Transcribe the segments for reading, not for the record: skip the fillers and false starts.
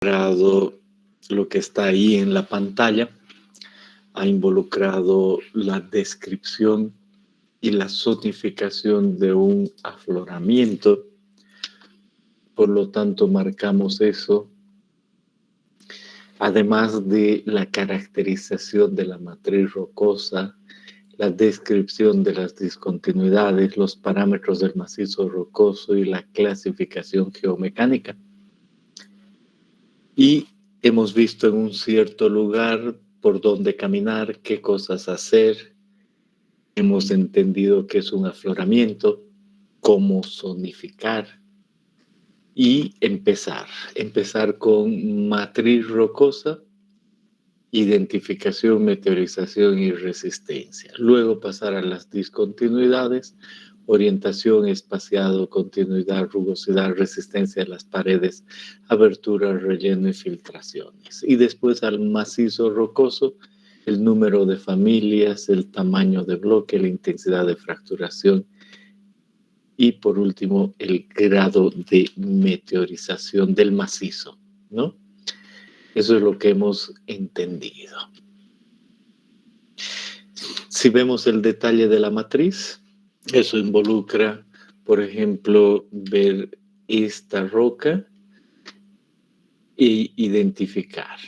Lo que está ahí en la pantalla, ha involucrado la descripción y la zonificación de un afloramiento. Por lo tanto, marcamos eso, además de la caracterización de la matriz rocosa, la descripción de las discontinuidades, los parámetros del macizo rocoso y la clasificación geomecánica. Y hemos visto en un cierto lugar por dónde caminar, qué cosas hacer. Hemos entendido qué es un afloramiento, cómo zonificar y empezar con matriz rocosa, identificación, meteorización y resistencia. Luego pasar a las discontinuidades, orientación, espaciado, continuidad, rugosidad, resistencia a las paredes, aberturas, relleno y filtraciones. Y después al macizo rocoso, el número de familias, el tamaño de bloque, la intensidad de fracturación y por último el grado de meteorización del macizo, ¿no? Eso es lo que hemos entendido. Si vemos el detalle de la matriz, eso involucra, por ejemplo, ver esta roca e identificar.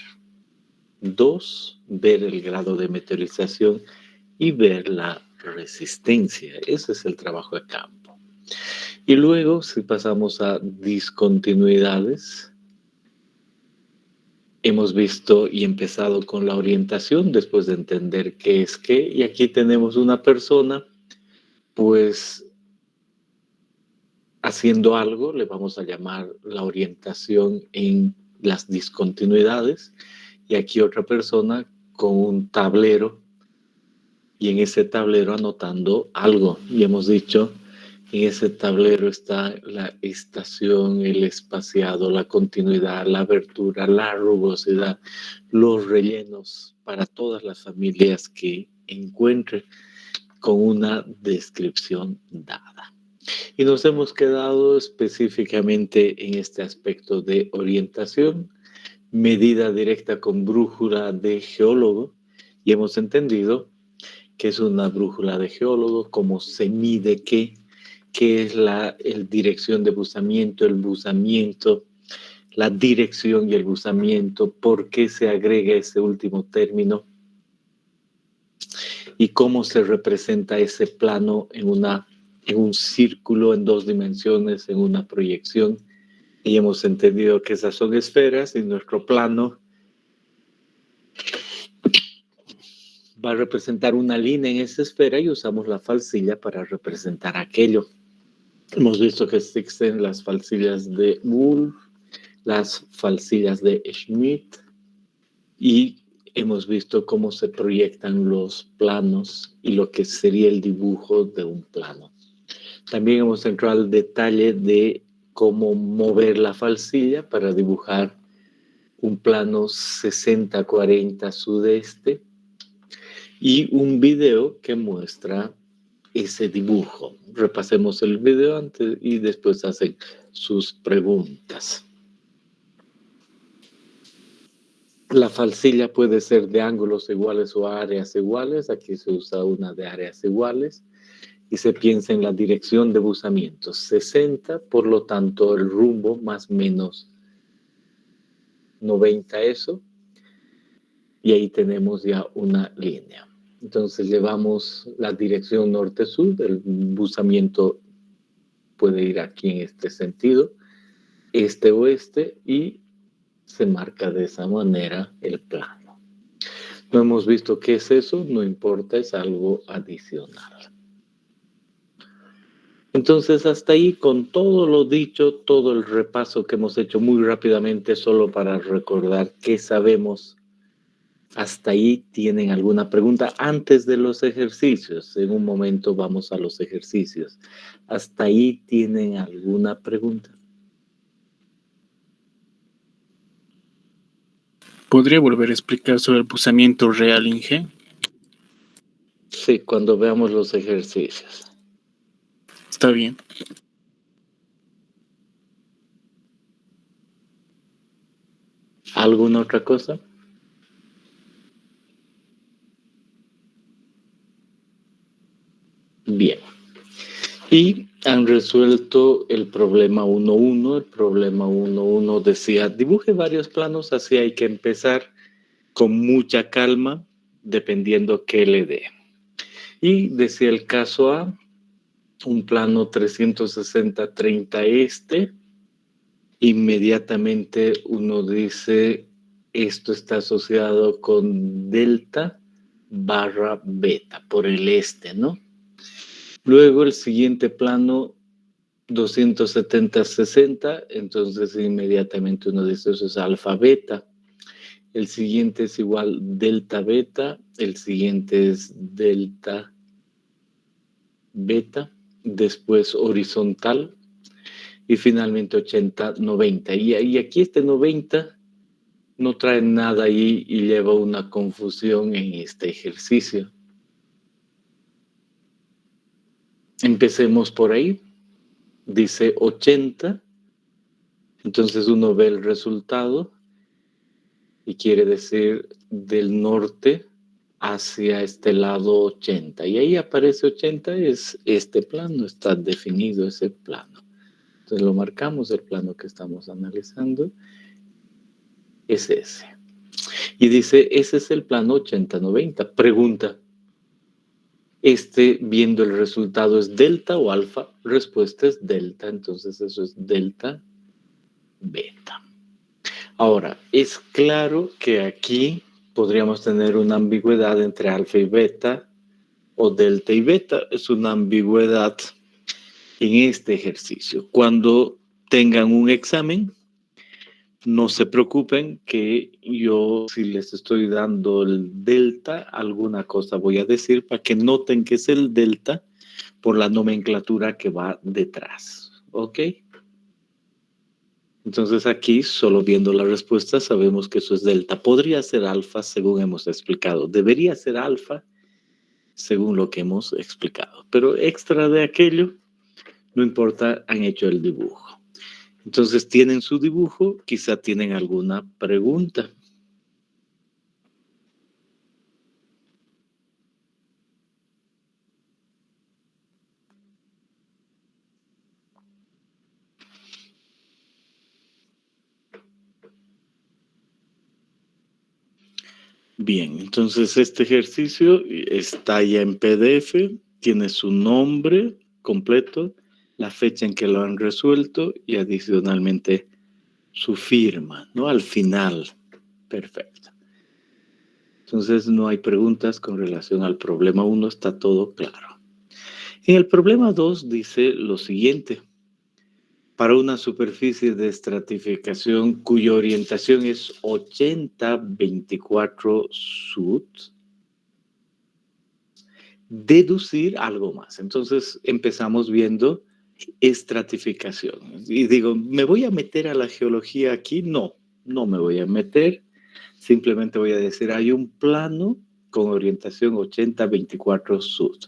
2, ver el grado de meteorización y ver la resistencia. Ese es el trabajo de campo. Y luego, si pasamos a discontinuidades, hemos visto y empezado con la orientación después de entender qué es qué. Y aquí tenemos una persona, pues, haciendo algo, le vamos a llamar la orientación en las discontinuidades. Y aquí otra persona con un tablero y en ese tablero anotando algo. Y hemos dicho, en ese tablero está la estación, el espaciado, la continuidad, la abertura, la rugosidad, los rellenos para todas las familias que encuentre con una descripción dada. Y nos hemos quedado específicamente en este aspecto de orientación, medida directa con brújula de geólogo, y hemos entendido qué es una brújula de geólogo, cómo se mide qué es la dirección de buzamiento, el buzamiento, la dirección y el buzamiento, por qué se agrega ese último término y cómo se representa ese plano en un círculo en 2 dimensiones, en una proyección. Y hemos entendido que esas son esferas y nuestro plano va a representar una línea en esa esfera y usamos la falsilla para representar aquello. Hemos visto que existen las falsillas de Wolf, las falsillas de Schmidt y hemos visto cómo se proyectan los planos y lo que sería el dibujo de un plano. También hemos entrado al detalle de cómo mover la falsilla para dibujar un plano 60-40 sudeste y un video que muestra ese dibujo. Repasemos el video antes y después hacen sus preguntas. La falsilla puede ser de ángulos iguales o áreas iguales. Aquí se usa una de áreas iguales y se piensa en la dirección de buzamiento. 60, por lo tanto, el rumbo más o menos 90 eso. Y ahí tenemos ya una línea. Entonces llevamos la dirección norte-sur, el buzamiento puede ir aquí en este sentido, este-oeste, y se marca de esa manera el plano. No hemos visto qué es eso, no importa, es algo adicional. Entonces hasta ahí con todo lo dicho, todo el repaso que hemos hecho muy rápidamente, solo para recordar qué sabemos. ¿Hasta ahí tienen alguna pregunta antes de los ejercicios? En un momento vamos a los ejercicios. ¿Hasta ahí tienen alguna pregunta? ¿Podría volver a explicar sobre el buzamiento real, Inge? Sí, cuando veamos los ejercicios. Está bien. ¿Alguna otra cosa? Bien. Y han resuelto el problema 1.1. El problema 1.1 decía, dibuje varios planos, así hay que empezar con mucha calma, dependiendo qué le dé. Y decía el caso A, un plano 360-30 este. Inmediatamente uno dice, esto está asociado con delta barra beta, por el este, ¿no? Luego el siguiente plano 270-60, entonces inmediatamente uno dice eso es alfa beta. El siguiente es igual delta beta, el siguiente es delta beta, después horizontal y finalmente 80-90. Y aquí este 90 no trae nada ahí y lleva una confusión en este ejercicio. Empecemos por ahí. Dice 80, entonces uno ve el resultado y quiere decir del norte hacia este lado 80. Y ahí aparece 80, es este plano, está definido ese plano. Entonces lo marcamos, el plano que estamos analizando es ese. Y dice, ese es el plano 80-90. Pregunta, viendo el resultado, ¿es delta o alfa? Respuesta es delta, entonces eso es delta beta. Ahora, es claro que aquí podríamos tener una ambigüedad entre alfa y beta o delta y beta. Es una ambigüedad en este ejercicio. Cuando tengan un examen, no se preocupen que yo, si les estoy dando el delta, alguna cosa voy a decir para que noten que es el delta por la nomenclatura que va detrás. ¿Ok? Entonces aquí, solo viendo la respuesta, sabemos que eso es delta. Podría ser alfa, según hemos explicado. Debería ser alfa, según lo que hemos explicado. Pero extra de aquello, no importa, han hecho el dibujo. Entonces tienen su dibujo, quizá tienen alguna pregunta. Bien, entonces este ejercicio está ya en PDF, tiene su nombre completo, la fecha en que lo han resuelto y adicionalmente su firma, ¿no? Al final. Perfecto. Entonces no hay preguntas con relación al problema 1, está todo claro. En el problema 2 dice lo siguiente. Para una superficie de estratificación cuya orientación es 80-24 sud, deducir algo más. Entonces empezamos viendo estratificación. Y digo, ¿me voy a meter a la geología aquí? No, no me voy a meter. Simplemente voy a decir, hay un plano con orientación 80-24 sud.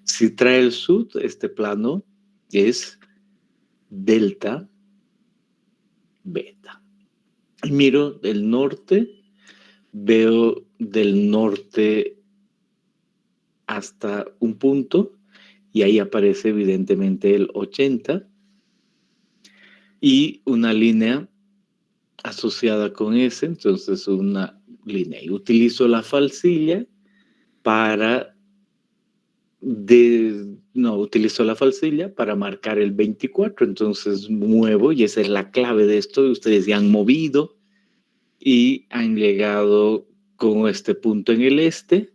Si trae el sud, este plano es delta beta. Miro del norte, veo del norte hasta un punto y ahí aparece evidentemente el 80 y una línea asociada con ese, entonces una línea. Y utilizo la falsilla utilizo la falsilla para marcar el 24, entonces muevo y esa es la clave de esto. Ustedes ya han movido y han llegado con este punto en el este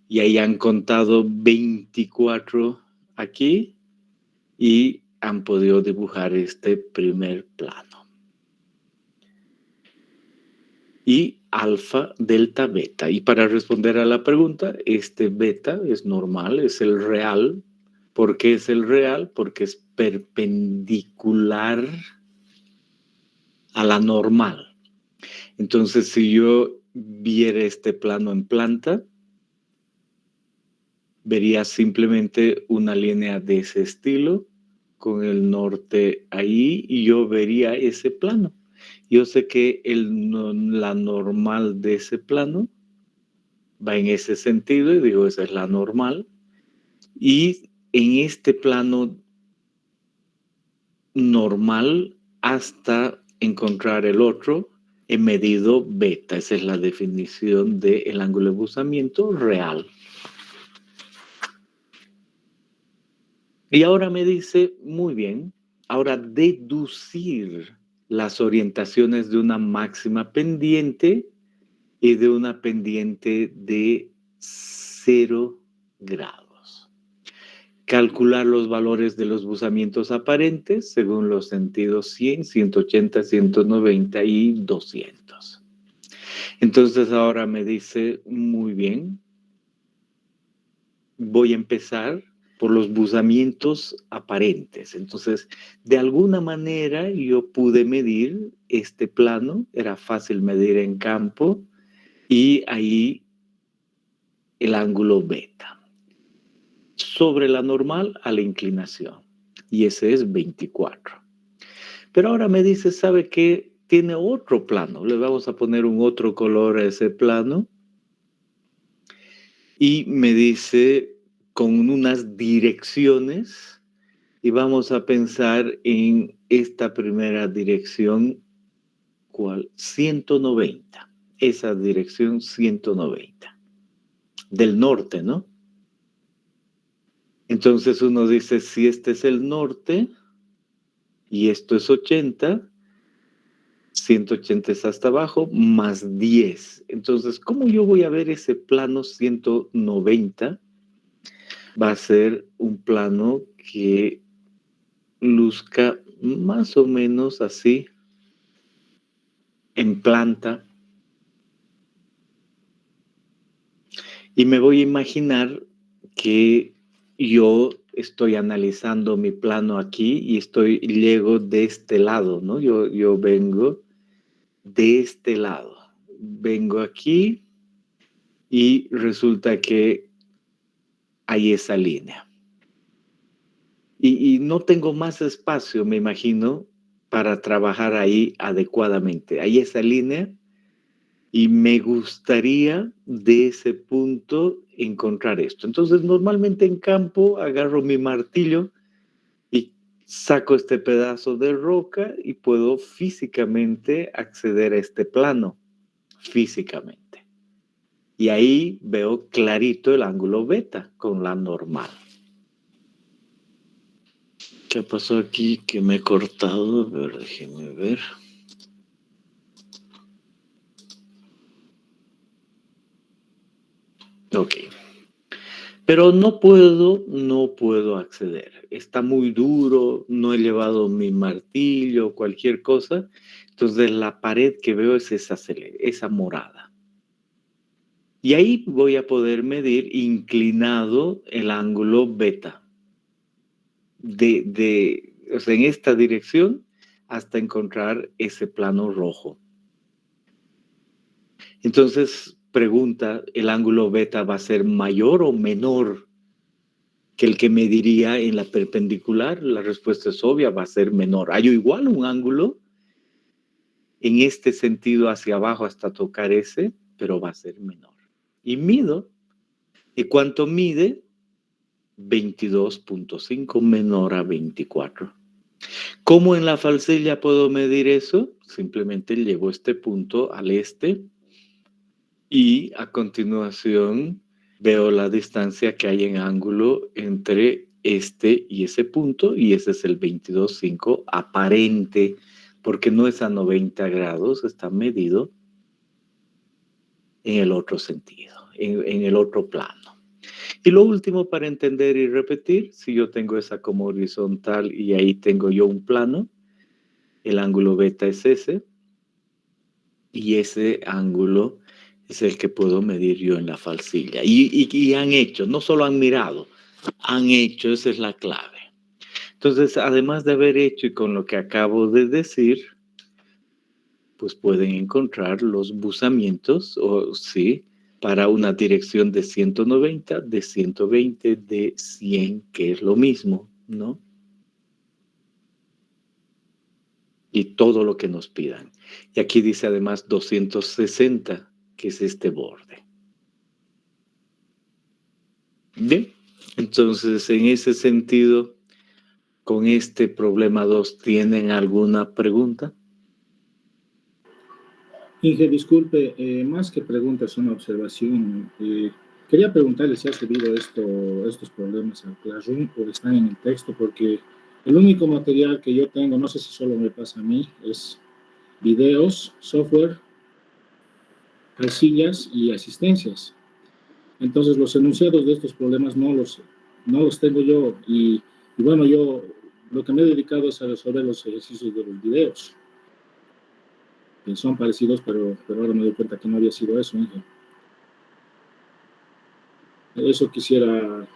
y ahí han contado 24 aquí y han podido dibujar este primer plano. Y alfa, delta, beta. Y para responder a la pregunta, este beta es normal, es el real. ¿Por qué es el real? Porque es perpendicular a la normal. Entonces, si yo viera este plano en planta, vería simplemente una línea de ese estilo con el norte ahí y yo vería ese plano. yo sé que la normal de ese plano va en ese sentido y digo, esa es la normal. Y en este plano normal hasta encontrar el otro, he medido beta. Esa es la definición del ángulo de buzamiento real. Y ahora me dice, muy bien, ahora deducir las orientaciones de una máxima pendiente y de una pendiente de 0 grados. Calcular los valores de los buzamientos aparentes según los sentidos 100, 180, 190 y 200. Entonces ahora me dice, muy bien, voy a empezar por los buzamientos aparentes. Entonces, de alguna manera yo pude medir este plano, era fácil medir en campo, y ahí el ángulo beta. Sobre la normal a la inclinación. Y ese es 24. Pero ahora me dice, ¿sabe qué? Tiene otro plano. Le vamos a poner un otro color a ese plano. Y me dice con unas direcciones. Y vamos a pensar en esta primera dirección, ¿cuál? 190. Esa dirección 190. Del norte, ¿no? Entonces uno dice, si este es el norte y esto es 80, 180 es hasta abajo, más 10. Entonces, ¿cómo yo voy a ver ese plano 190? Va a ser un plano que luzca más o menos así, en planta. Y me voy a imaginar que yo estoy analizando mi plano aquí y llego de este lado, ¿no? Yo vengo de este lado. Vengo aquí y resulta que hay esa línea. Y no tengo más espacio, me imagino, para trabajar ahí adecuadamente. Hay esa línea y me gustaría de ese punto encontrar esto. Entonces, normalmente en campo agarro mi martillo y saco este pedazo de roca y puedo físicamente acceder a este plano, físicamente. Y ahí veo clarito el ángulo beta con la normal. ¿Qué pasó aquí? Que me he cortado. A ver, déjenme ver. Ok. Pero no puedo acceder. Está muy duro, no he llevado mi martillo, cualquier cosa. Entonces la pared que veo es esa morada. Y ahí voy a poder medir inclinado el ángulo beta. O sea, en esta dirección hasta encontrar ese plano rojo. Entonces, pregunta, ¿el ángulo beta va a ser mayor o menor que el que mediría en la perpendicular? La respuesta es obvia, va a ser menor. Hay igual un ángulo en este sentido hacia abajo hasta tocar ese, pero va a ser menor. Y mido. ¿Y cuánto mide? 22.5 menor a 24. ¿Cómo en la falsilla puedo medir eso? Simplemente llevo este punto al este y a continuación veo la distancia que hay en ángulo entre este y ese punto, y ese es el 22.5 aparente, porque no es a 90 grados, está medido en el otro sentido, en el otro plano. Y lo último para entender y repetir, si yo tengo esa como horizontal y ahí tengo yo un plano, el ángulo beta es ese, y ese ángulo es el que puedo medir yo en la falsilla. Y han hecho, no solo han mirado, han hecho, esa es la clave. Entonces, además de haber hecho y con lo que acabo de decir, pues pueden encontrar los buzamientos, o sí, para una dirección de 190, de 120, de 100, que es lo mismo, ¿no? y todo lo que nos pidan. Y aquí dice además 260, que es este borde. Bien, entonces en ese sentido, con este problema 2, ¿tienen alguna pregunta? Inge, disculpe, más que pregunta, es una observación. Quería preguntarle si ha subido estos problemas al Classroom o están en el texto, porque el único material que yo tengo, no sé si solo me pasa a mí, es videos, software, casillas y asistencias. Entonces, los enunciados de estos problemas no los tengo yo. Y bueno, yo lo que me he dedicado es a resolver los ejercicios de los videos, que son parecidos, pero ahora me doy cuenta que no había sido eso, Inge. Eso quisiera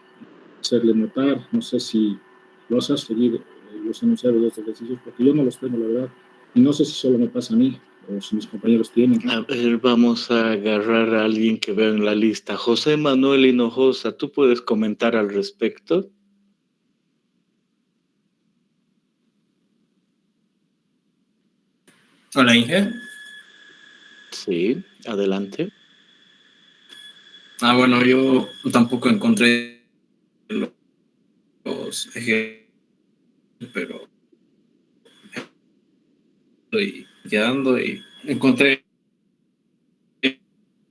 hacerle notar. No sé si vas a seguir los enunciados de estos ejercicios, porque yo no los tengo, la verdad. Y no sé si solo me pasa a mí o si mis compañeros tienen. A ver, vamos a agarrar a alguien que veo en la lista. José Manuel Hinojosa, ¿tú puedes comentar al respecto? Hola, Inge. Sí, adelante. Bueno, yo tampoco encontré los ejercicios, pero estoy quedando y encontré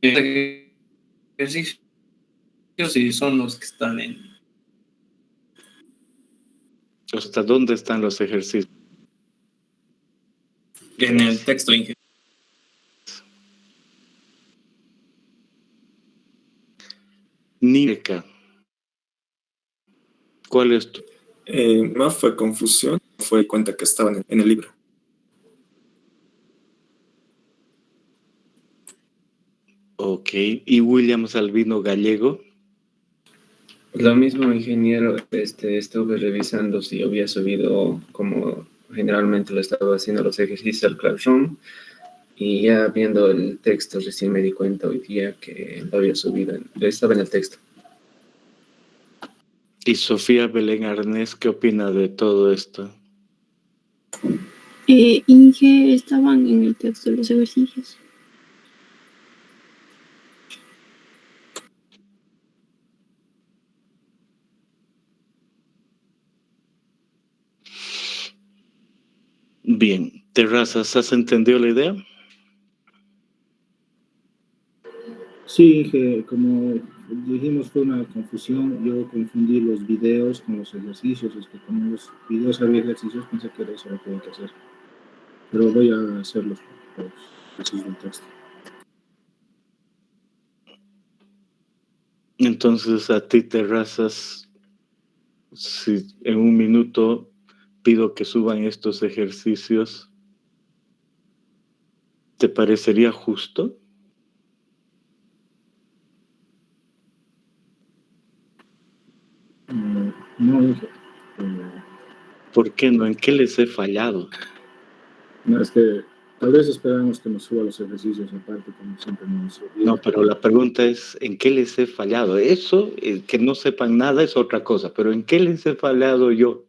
ejercicios y son los que están ¿Hasta dónde están los ejercicios? en el texto, Inge. Nilka, ¿cuál es tu? Más fue confusión, fue cuenta que estaban en el libro. Ok, ¿y William Salvino Gallego? Lo mismo, ingeniero, estuve revisando si había subido, como generalmente lo estaba haciendo, los ejercicios al Classroom, y ya viendo el texto recién me di cuenta hoy día que lo había subido, estaba en el texto. ¿Y Sofía Belén Arnés qué opina de todo esto? Inge, estaban en el texto de los ejercicios. Bien, Terrazas, ¿has entendido la idea? Sí, Inge, como dijimos, fue una confusión. Yo confundí los videos con los ejercicios. Es que con los videos había ejercicios, pensé que era eso lo que hay que hacer. Pero voy a hacer los ejercicios del texto. Entonces, a ti, Terrazas, si en un minuto pido que suban estos ejercicios, ¿te parecería justo? No, Inge. ¿Por qué no? ¿En qué les he fallado? No, es que tal vez esperamos que nos suba los ejercicios aparte, como siempre nos olvida. No, pero la pregunta es, ¿en qué les he fallado? Eso, que no sepan nada es otra cosa, pero ¿en qué les he fallado yo?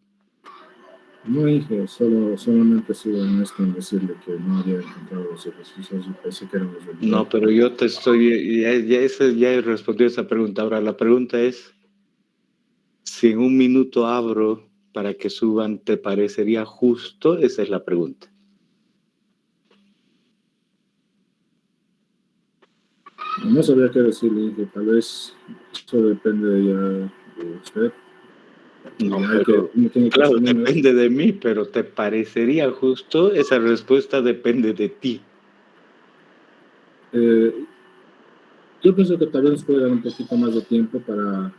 No, Inge, solamente sigo honesto en decirle que no había encontrado los ejercicios y pensé que eran los del video. No, pero yo te estoy, ya he respondido esa pregunta. Ahora, la pregunta es, si en un minuto abro para que suban, ¿te parecería justo? Esa es la pregunta. No sabría qué decirle, Inge, tal vez eso depende ya de usted. No, Hay pero, uno tiene que claro, asumir, depende de mí, pero ¿te parecería justo? Esa respuesta depende de ti. Yo pienso que tal vez nos puede dar un poquito más de tiempo para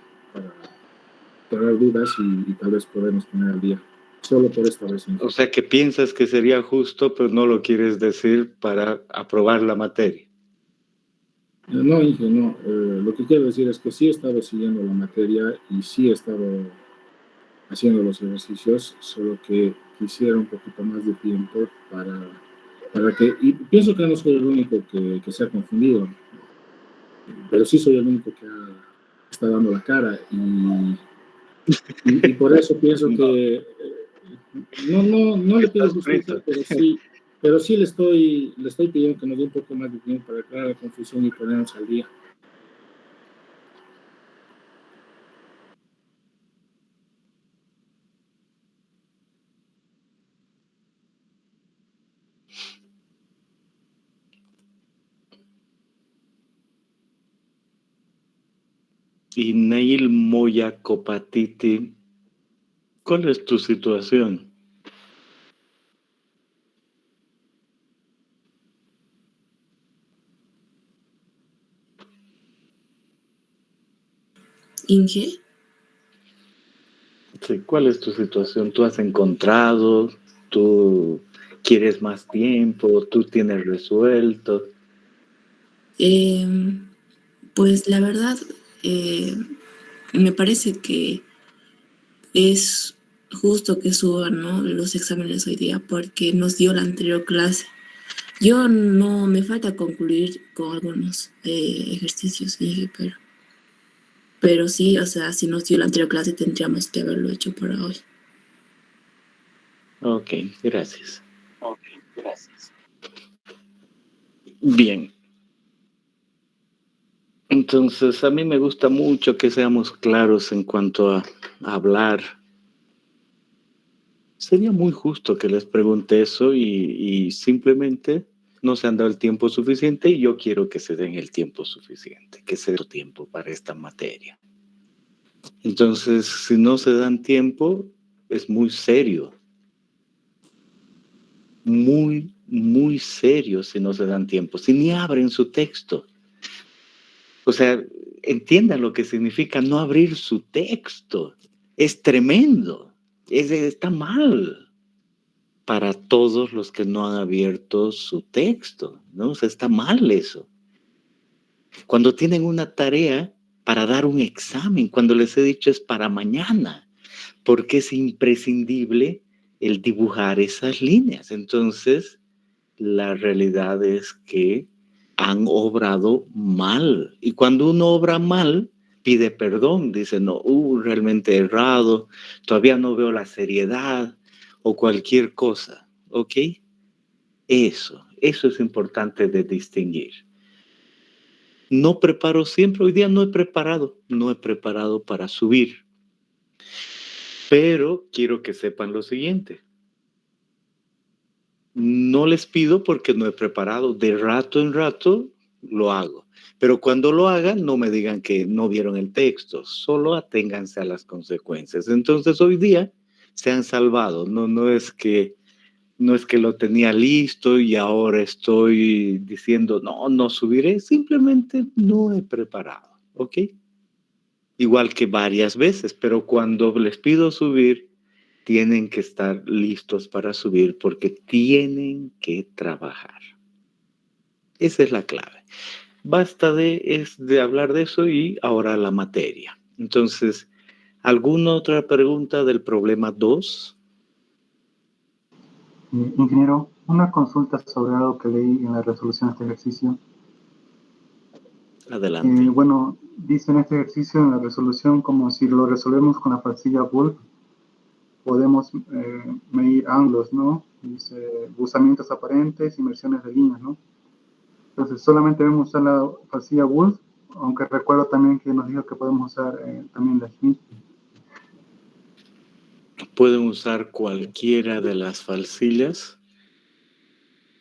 aclarar dudas y tal vez podemos poner al día. Solo por esta vez. O sea, que piensas que sería justo, pero no lo quieres decir para aprobar la materia. No, Inge, no. Lo que quiero decir es que sí he estado siguiendo la materia y sí he estado haciendo los ejercicios, solo que quisiera un poquito más de tiempo para que... Y pienso que no soy el único que se ha confundido, pero sí soy el único que está dando la cara y por eso pienso que No le pido Está justicia, escrito. pero sí le estoy pidiendo que nos dé un poco más de tiempo para aclarar la confusión y ponernos al día. Y Neil Moyacopatiti, ¿cuál es tu situación? Inge, Sí, ¿cuál es tu situación? ¿Tú has encontrado? ¿Tú quieres más tiempo? ¿Tú tienes resuelto? pues la verdad, me parece que es justo que suban, ¿no?, los exámenes hoy día porque nos dio la anterior clase. Yo no me falta concluir con algunos ejercicios, Inge, pero sí, o sea, si nos dio la anterior clase tendríamos que haberlo hecho para hoy. Ok, gracias. Bien. Entonces, a mí me gusta mucho que seamos claros en cuanto a hablar. Sería muy justo que les pregunte eso y simplemente no se han dado el tiempo suficiente y yo quiero que se den el tiempo suficiente, que se dé tiempo para esta materia. Entonces, si no se dan tiempo, es muy serio. Muy, muy serio si no se dan tiempo, si ni abren su texto. O sea, entiendan lo que significa no abrir su texto. Es tremendo. Está mal para todos los que no han abierto su texto, ¿no? O sea, está mal eso. Cuando tienen una tarea para dar un examen, cuando les he dicho es para mañana, porque es imprescindible el dibujar esas líneas. Entonces, la realidad es que han obrado mal. Y cuando uno obra mal, pide perdón, dice, no, realmente he errado, todavía no veo la seriedad o cualquier cosa, ¿ok? Eso es importante de distinguir. No preparo siempre, hoy día no he preparado para subir, pero quiero que sepan lo siguiente. No les pido porque no he preparado. De rato en rato lo hago. Pero cuando lo hagan, no me digan que no vieron el texto. Solo aténganse a las consecuencias. Entonces, hoy día se han salvado. No es que lo tenía listo y ahora estoy diciendo, no subiré. Simplemente no he preparado. ¿Ok? Igual que varias veces. Pero cuando les pido subir, tienen que estar listos para subir porque tienen que trabajar. Esa es la clave. Basta de hablar de eso y ahora la materia. Entonces, ¿alguna otra pregunta del problema 2? Ingeniero, una consulta sobre algo que leí en la resolución de este ejercicio. Adelante. Bueno, dice en este ejercicio, en la resolución, como si lo resolvemos con la falsilla Wolf, podemos medir ángulos, ¿no? Dice buzamientos aparentes, inversiones de líneas, ¿no? Entonces, solamente debemos usar la falsilla Wolf, aunque recuerdo también que nos dijo que podemos usar también la Schmidt. Pueden usar cualquiera de las falsillas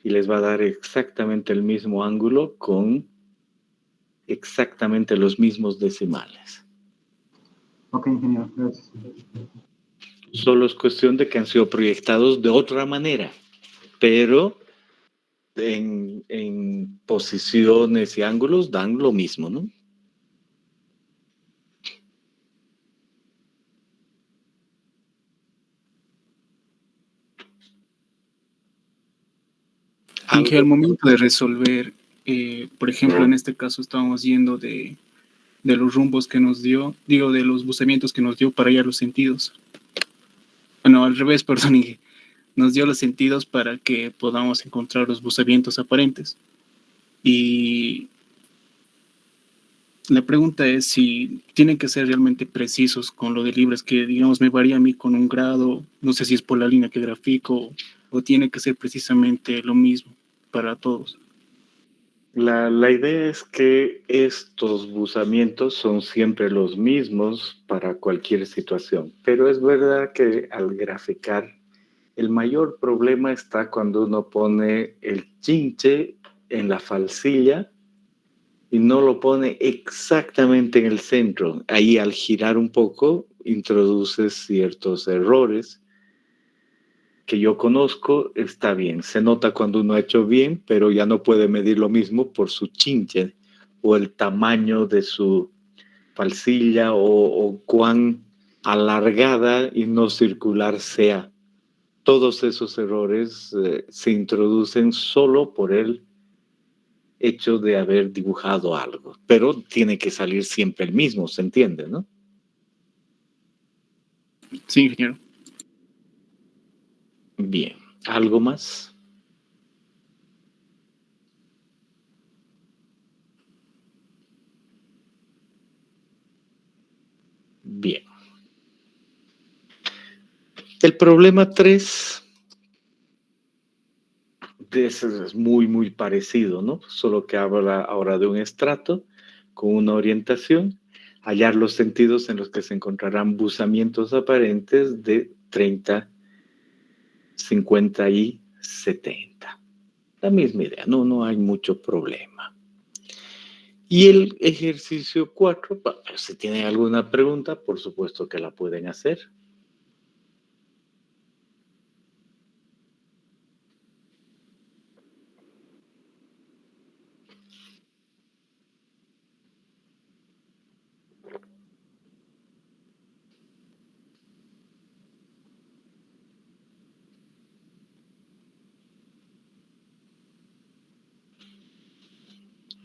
y les va a dar exactamente el mismo ángulo con exactamente los mismos decimales. Ok, ingeniero, gracias. Solo es cuestión de que han sido proyectados de otra manera, pero en posiciones y ángulos dan lo mismo, ¿no? Aunque al momento de resolver, por ejemplo, en este caso estábamos yendo de los rumbos que nos dio, de los buzamientos que nos dio para hallar los sentidos. Bueno, al revés, perdón, Inge. Nos dio los sentidos para que podamos encontrar los buzamientos aparentes. Y La pregunta es si tienen que ser realmente precisos con lo de libres, que digamos me varía a mí con un grado, no sé si es por la línea que grafico, o tiene que ser precisamente lo mismo para todos. La idea es que estos buzamientos son siempre los mismos para cualquier situación, pero es verdad que al graficar, el mayor problema está cuando uno pone el chinche en la falsilla y no lo pone exactamente en el centro. Ahí al girar un poco introduces ciertos errores que yo conozco. Está bien, se nota cuando uno ha hecho bien, pero ya no puede medir lo mismo por su chinche o el tamaño de su falsilla o cuán alargada y no circular sea. Todos esos errores se introducen solo por el hecho de haber dibujado algo, pero tiene que salir siempre el mismo, ¿se entiende, no? Sí, ingeniero. Bien, ¿algo más? Bien. El problema 3 es muy, muy parecido, ¿no? Solo que habla ahora de un estrato con una orientación, hallar los sentidos en los que se encontrarán buzamientos aparentes de 30, 50 y 70. La misma idea, no hay mucho problema. Y el ejercicio 4, si tienen alguna pregunta, por supuesto que la pueden hacer.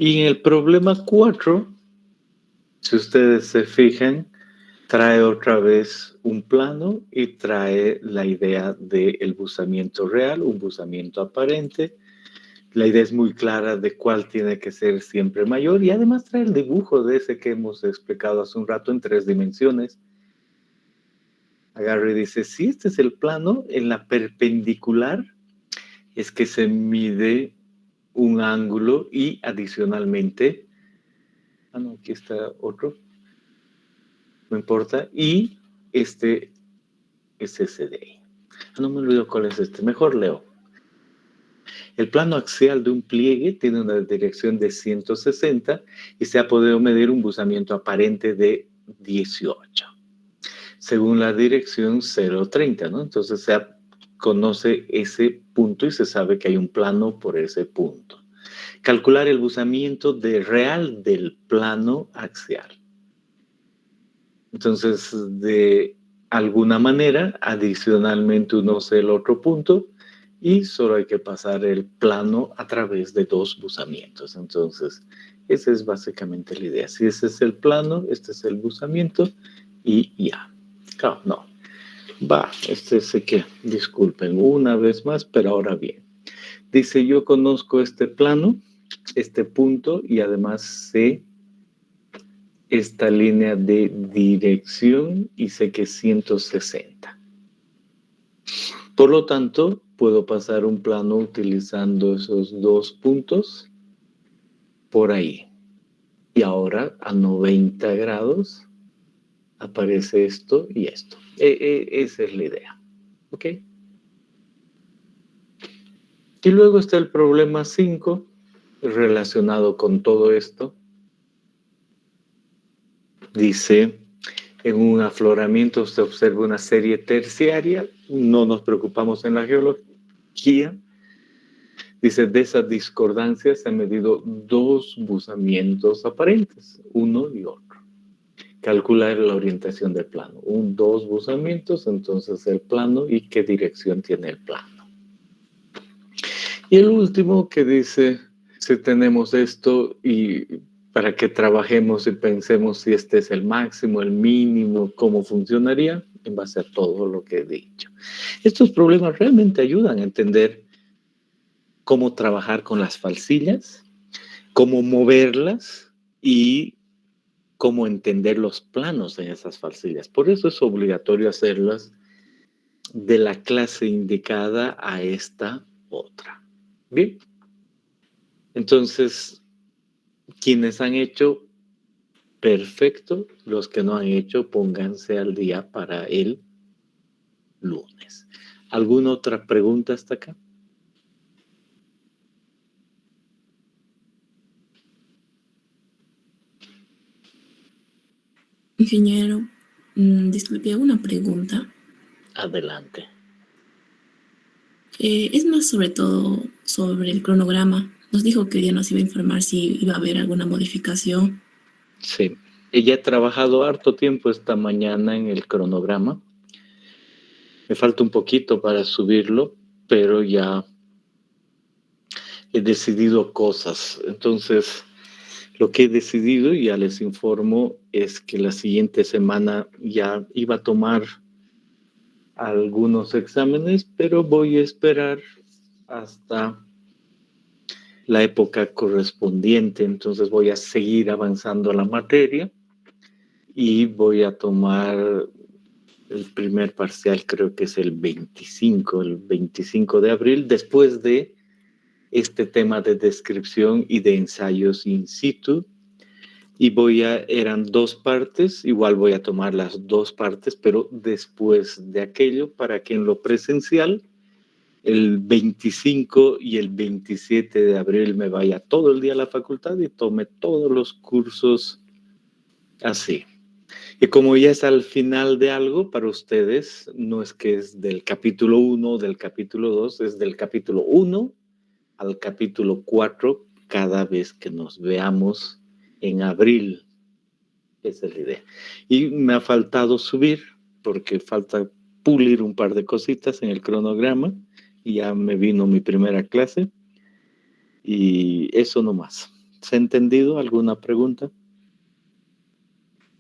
Y en el problema 4, si ustedes se fijan, trae otra vez un plano y trae la idea del buzamiento real, un buzamiento aparente. La idea es muy clara de cuál tiene que ser siempre mayor y además trae el dibujo de ese que hemos explicado hace un rato en 3 dimensiones. Agarra y dice, si este es el plano, en la perpendicular es que se mide un ángulo y adicionalmente, aquí está otro, no importa, y este es ese de ahí. No me olvido cuál es este, mejor leo. El plano axial de un pliegue tiene una dirección de 160 y se ha podido medir un buzamiento aparente de 18, según la dirección 0,30, ¿no? Entonces se conoce ese punto y se sabe que hay un plano por ese punto. Calcular el buzamiento real del plano axial. Entonces, de alguna manera, adicionalmente uno hace el otro punto y solo hay que pasar el plano a través de 2 buzamientos. Entonces, esa es básicamente la idea. Si ese es el plano, este es el buzamiento y ya. Claro, no. Sé que, disculpen una vez más, pero ahora bien. Dice, yo conozco este plano, este punto, y además sé esta línea de dirección y sé que es 160. Por lo tanto, puedo pasar un plano utilizando esos 2 puntos por ahí. Y ahora a 90 grados aparece esto y esto. Esa es la idea. ¿Ok? Y luego está el problema 5 relacionado con todo esto. Dice, en un afloramiento se observa una serie terciaria, no nos preocupamos en la geología. Dice, de esas discordancias se han medido 2 buzamientos aparentes, uno y otro. Calcular la orientación del plano. 2 buzamientos, entonces el plano y qué dirección tiene el plano. Y el último que dice, si tenemos esto y para que trabajemos y pensemos si este es el máximo, el mínimo, cómo funcionaría, en base a todo lo que he dicho. Estos problemas realmente ayudan a entender cómo trabajar con las falsillas, cómo moverlas y cómo entender los planos en esas falsillas. Por eso es obligatorio hacerlas de la clase indicada a esta otra. Bien. Entonces, quienes han hecho, perfecto. Los que no han hecho, pónganse al día para el lunes. ¿Alguna otra pregunta hasta acá? Ingeniero, disculpe, una pregunta. Adelante. Es más sobre todo sobre el cronograma. Nos dijo que ya nos iba a informar si iba a haber alguna modificación. Sí. Ella ha trabajado harto tiempo esta mañana en el cronograma. Me falta un poquito para subirlo, pero ya he decidido cosas. Entonces, lo que he decidido, ya les informo, es que la siguiente semana ya iba a tomar algunos exámenes, pero voy a esperar hasta la época correspondiente. Entonces voy a seguir avanzando la materia y voy a tomar el primer parcial, creo que es el 25 de abril, después de este tema de descripción y de ensayos in situ. Y eran 2 partes, igual voy a tomar las 2 partes, pero después de aquello, para que en lo presencial, el 25 y el 27 de abril me vaya todo el día a la facultad y tome todos los cursos así. Y como ya es al final de algo, para ustedes, no es que es del capítulo 1 o del capítulo 2, es del capítulo 1 al capítulo 4 cada vez que nos veamos en abril. Esa es la idea. Y me ha faltado subir, porque falta pulir un par de cositas en el cronograma, y ya me vino mi primera clase, y eso nomás. ¿Se ha entendido? ¿Alguna pregunta?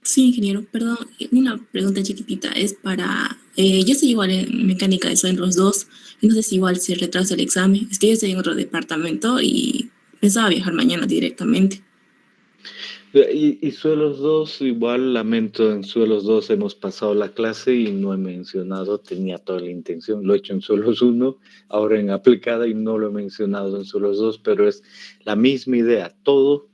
Sí, ingeniero, perdón, una pregunta chiquitita. Es para... yo estoy igual en mecánica, eso en los dos. Y no sé si igual se retrasa el examen. Es que yo estoy en otro departamento y pensaba viajar mañana directamente. Y suelos 2, igual lamento, en suelos 2 hemos pasado la clase y no he mencionado, tenía toda la intención, lo he hecho en suelos 1, ahora en aplicada y no lo he mencionado en suelos 2, pero es la misma idea, todo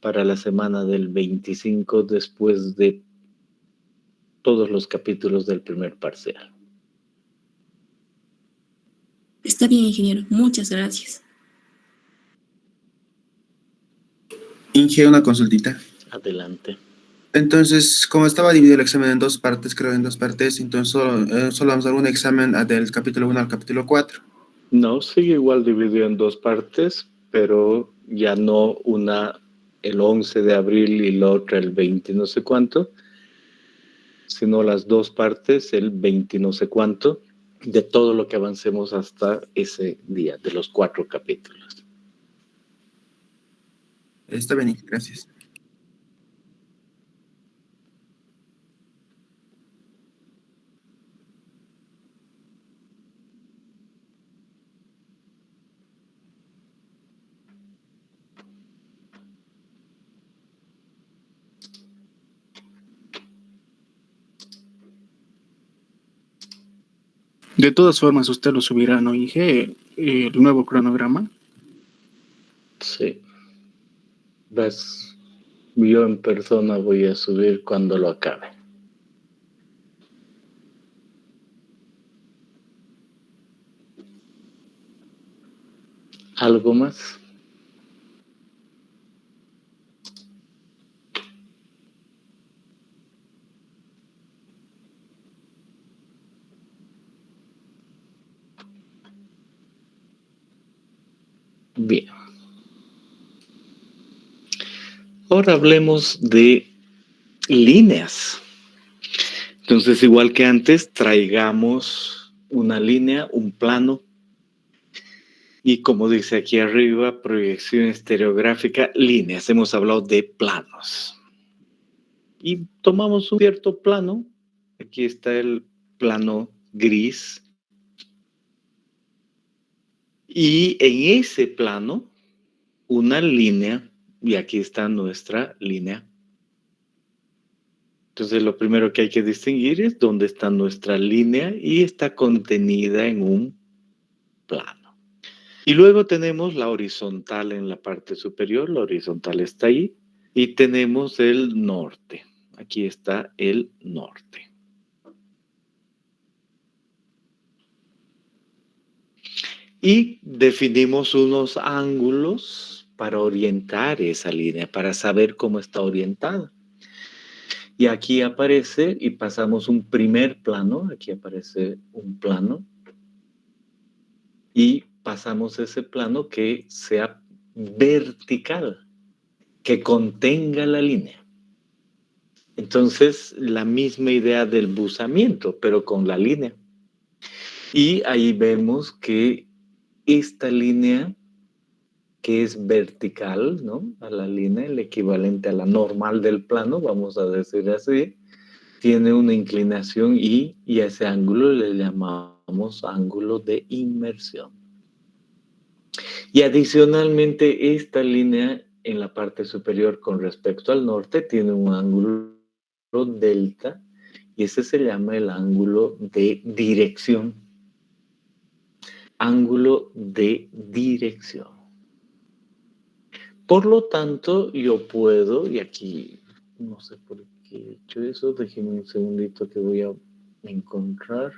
para la semana del 25 después de todos los capítulos del primer parcial. Está bien, ingeniero. Muchas gracias. Inge, una consultita. Adelante. Entonces, como estaba dividido el examen en 2 partes, creo en 2 partes, entonces solo vamos a dar un examen del capítulo 1 al capítulo 4. No, sigue igual dividido en 2 partes, pero ya no una el 11 de abril y la otra el 20 no sé cuánto, sino las 2 partes, el 20 no sé cuánto, de todo lo que avancemos hasta ese día, de los 4 capítulos. Está bien, gracias. De todas formas, usted lo subirá, ¿no, Inge? El nuevo cronograma. Sí. Ves, yo en persona voy a subir cuando lo acabe. ¿Algo más? Bien. Ahora hablemos de líneas. Entonces, igual que antes, traigamos una línea, un plano. Y como dice aquí arriba, proyección estereográfica, líneas. Hemos hablado de planos. Y tomamos un cierto plano. Aquí está el plano gris. Y en ese plano, una línea, y aquí está nuestra línea Entonces, lo primero que hay que distinguir es dónde está nuestra línea y está contenida en un plano. Y luego tenemos la horizontal en la parte superior, la horizontal está ahí, y tenemos el norte. Aquí está el norte. Y definimos unos ángulos para orientar esa línea, para saber cómo está orientada. Y aquí aparece, y pasamos un primer plano, aquí aparece un plano, y pasamos ese plano que sea vertical, que contenga la línea. Entonces, la misma idea del buzamiento, pero con la línea. Y ahí vemos que esta línea, que es vertical, ¿no? A la línea, el equivalente a la normal del plano, vamos a decir así, tiene una inclinación y a ese ángulo le llamamos ángulo de inmersión. Y adicionalmente, esta línea en la parte superior con respecto al norte tiene un ángulo delta y ese se llama el ángulo de dirección. Ángulo de dirección. Por lo tanto, yo puedo, y aquí no sé por qué he hecho eso, déjenme un segundito que voy a encontrar.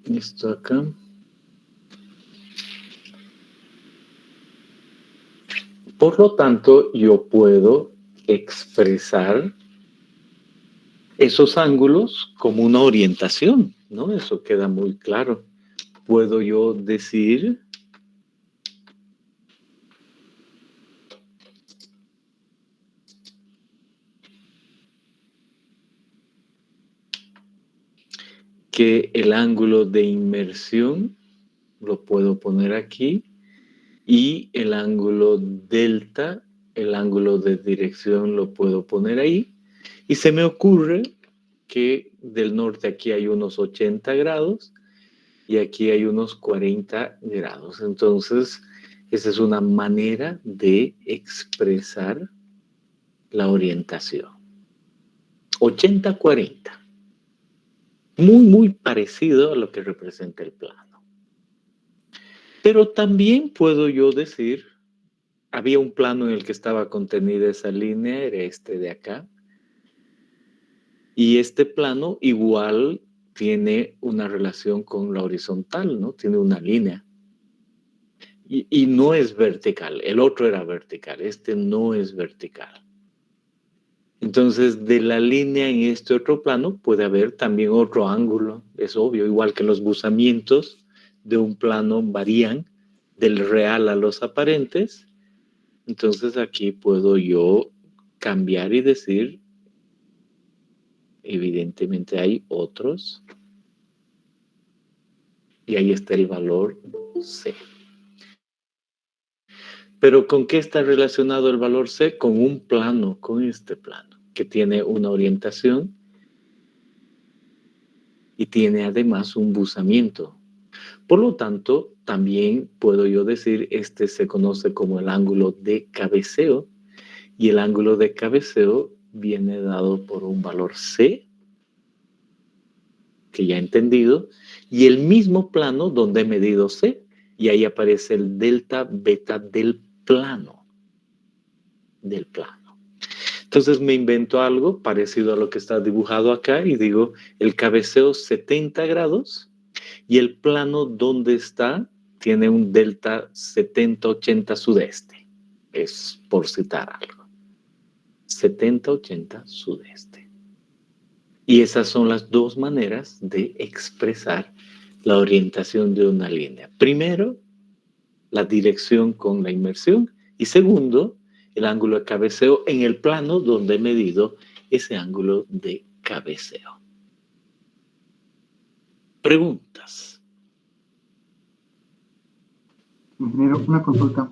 Esto acá. Por lo tanto, yo puedo expresar esos ángulos como una orientación, ¿no? Eso queda muy claro. Puedo yo decir que el ángulo de inmersión lo puedo poner aquí y el ángulo delta, el ángulo de dirección lo puedo poner ahí y se me ocurre que del norte aquí hay unos 80 grados y aquí hay unos 40 grados. Entonces, esa es una manera de expresar la orientación. 80-40. Muy parecido a lo que representa el plano. Pero también puedo yo decir, había un plano en el que estaba contenida esa línea, era este de acá. Y este plano igual tiene una relación con la horizontal, ¿no? Tiene una línea. Y no es vertical. El otro era vertical, este no es vertical. Entonces, de la línea en este otro plano puede haber también otro ángulo, es obvio, igual que los buzamientos de un plano varían del real a los aparentes. Entonces, aquí puedo yo cambiar y decir, evidentemente hay otros, y ahí está el valor C. Pero ¿con qué está relacionado el valor C? Con un plano, con este plano, que tiene una orientación y tiene además un buzamiento. Por lo tanto, también puedo yo decir, este se conoce como el ángulo de cabeceo, y el ángulo de cabeceo viene dado por un valor C, que ya he entendido, y el mismo plano donde he medido C, y ahí aparece el delta beta del plano. Entonces me invento algo parecido a lo que está dibujado acá y digo el cabeceo 70 grados y el plano donde está tiene un delta 70-80 sudeste. Es por citar algo. 70-80 sudeste. Y esas son las dos maneras de expresar la orientación de una línea. Primero, la dirección con la inmersión y segundo, el ángulo de cabeceo en el plano donde he medido ese ángulo de cabeceo. Preguntas. Ingeniero, una consulta.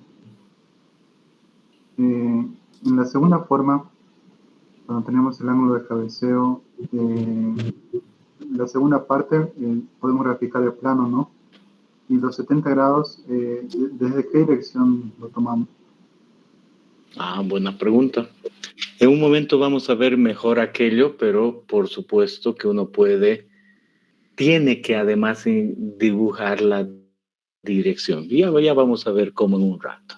En la segunda forma, cuando tenemos el ángulo de cabeceo, la segunda parte podemos graficar el plano, ¿no? Y los 70 grados, ¿desde qué dirección lo tomamos? Buena pregunta. En un momento vamos a ver mejor aquello, pero por supuesto que uno tiene que además dibujar la dirección. Ya vamos a ver cómo en un rato.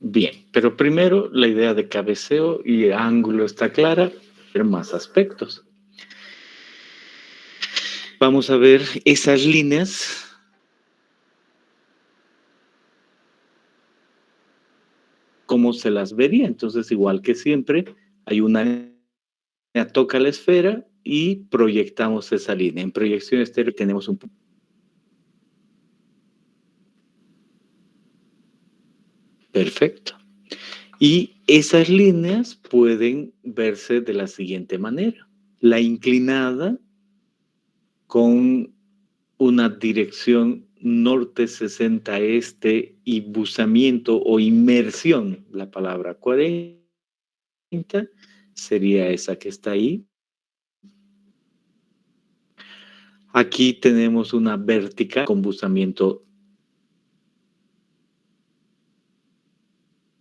Bien, pero primero la idea de cabeceo y ángulo está clara, pero más aspectos. Vamos a ver esas líneas. ¿Cómo se las vería? Entonces, igual que siempre, hay una línea, toca la esfera y proyectamos esa línea. En proyección estéreo tenemos un punto. Perfecto. Y esas líneas pueden verse de la siguiente manera. La inclinada con una dirección norte 60 este y buzamiento o inmersión, la palabra 40, sería esa que está ahí. Aquí tenemos una vertical con buzamiento